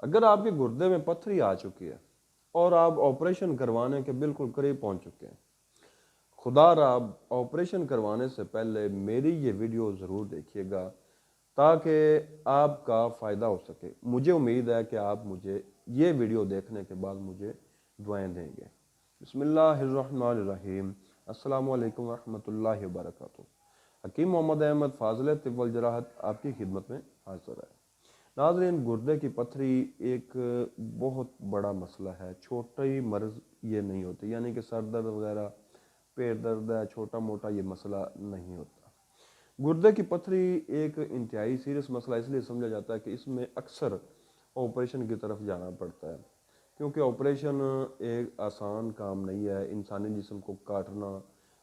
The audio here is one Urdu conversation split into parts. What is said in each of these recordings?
اگر آپ کے گردے میں پتھری آ چکی ہے اور آپ آپریشن کروانے کے بالکل قریب پہنچ چکے ہیں، خدا را آپریشن کروانے سے پہلے میری یہ ویڈیو ضرور دیکھیے گا تاکہ آپ کا فائدہ ہو سکے۔ مجھے امید ہے کہ آپ مجھے یہ ویڈیو دیکھنے کے بعد مجھے دعائیں دیں گے۔ بسم اللہ الرحمن الرحیم۔ السلام علیکم ورحمۃ اللہ وبرکاتہ۔ حکیم محمد احمد فاضل طب والجراحت آپ کی خدمت میں حاضر ہے۔ ناظرین، گردے کی پتھری ایک بہت بڑا مسئلہ ہے، چھوٹی مرض یہ نہیں ہوتی، یعنی کہ سر درد وغیرہ، پیٹ درد ہے، چھوٹا موٹا یہ مسئلہ نہیں ہوتا۔ گردے کی پتھری ایک انتہائی سیریس مسئلہ اس لیے سمجھا جاتا ہے کہ اس میں اکثر آپریشن کی طرف جانا پڑتا ہے، کیونکہ آپریشن ایک آسان کام نہیں ہے۔ انسانی جسم کو کاٹنا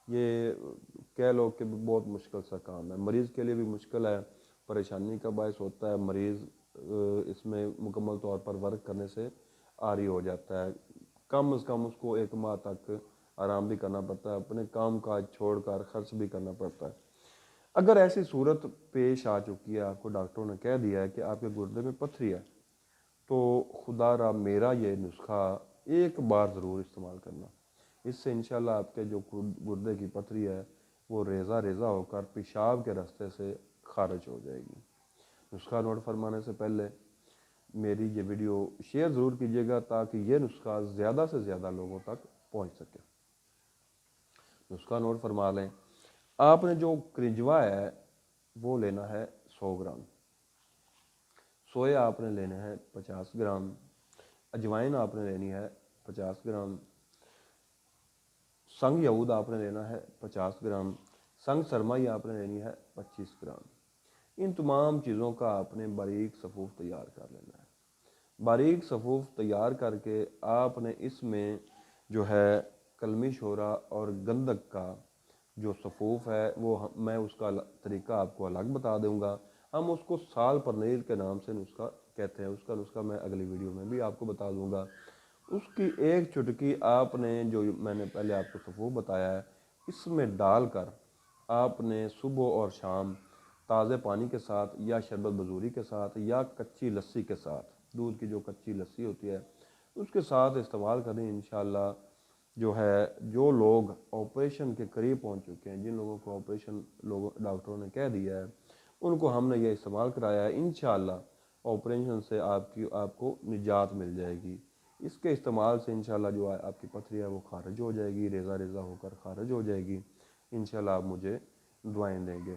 یہ کہہ لو کہ بہت مشکل سا کام ہے، مریض کے لیے بھی مشکل ہے، پریشانی کا باعث ہوتا ہے۔ مریض اس میں مکمل طور پر ورک کرنے سے عاری ہو جاتا ہے، کم از کم اس کو 1 ماہ تک آرام بھی کرنا پڑتا ہے، اپنے کام کاج چھوڑ کر خرچ بھی کرنا پڑتا ہے۔ اگر ایسی صورت پیش آ چکی ہے، آپ کو ڈاکٹروں نے کہہ دیا ہے کہ آپ کے گردے میں پتھری ہے، تو خدا را میرا یہ نسخہ ایک بار ضرور استعمال کرنا۔ اس سے انشاءاللہ آپ کے جو گردے کی پتھری ہے وہ ریزہ ریزہ ہو کر پیشاب کے راستے سے خارج ہو جائے گی۔ نسخہ نوٹ فرمانے سے پہلے میری یہ ویڈیو شیئر ضرور کیجیے گا تاکہ یہ نسخہ زیادہ سے زیادہ لوگوں تک پہنچ سکے۔ نسخہ نوٹ فرما لیں۔ آپ نے جو کرنجوا ہے وہ لینا ہے 100 گرام، سوئے آپ نے لینے ہیں 50 گرام، اجوائن آپ نے لینی ہے 50 گرام، سنگ یہود آپ نے لینا ہے 50 گرام، سنگ سرمائی آپ نے لینی ہے 25 گرام۔ ان تمام چیزوں کا آپ نے باریک صفوف تیار کر لینا ہے۔ باریک صفوف تیار کر کے آپ نے اس میں جو ہے کلمی شورا اور گندک کا جو صفوف ہے وہ میں اس کا طریقہ آپ کو الگ بتا دوں گا۔ ہم اس کو سال پرنیر کے نام سے نسخہ کہتے ہیں، اس کا نسخہ میں اگلی ویڈیو میں بھی آپ کو بتا دوں گا۔ اس کی ایک چٹکی آپ نے جو میں نے پہلے آپ کو صفوف بتایا ہے اس میں ڈال کر آپ نے صبح اور شام تازہ پانی کے ساتھ یا شربت بزوری کے ساتھ یا کچی لسی کے ساتھ، دودھ کی جو کچی لسی ہوتی ہے اس کے ساتھ استعمال کریں۔ انشاءاللہ جو ہے جو لوگ آپریشن کے قریب پہنچ چکے ہیں، جن لوگوں کو آپریشن ڈاکٹروں نے کہہ دیا ہے، ان کو ہم نے یہ استعمال کرایا ہے، انشاءاللہ آپریشن سے آپ کو نجات مل جائے گی۔ اس کے استعمال سے انشاءاللہ جو آپ کی پتھری ہے وہ خارج ہو جائے گی، ریزہ ریزہ ہو کر خارج ہو جائے گی۔ انشاءاللہ آپ مجھے دعائیں دیں گے۔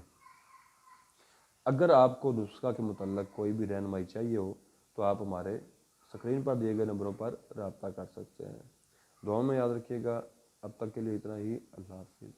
اگر آپ کو نسخہ کے متعلق کوئی بھی رہنمائی چاہیے ہو تو آپ ہمارے اسکرین پر دیے گئے نمبروں پر رابطہ کر سکتے ہیں۔ دعاؤں میں یاد رکھیے گا۔ اب تک کے لیے اتنا ہی۔ اللہ حافظ۔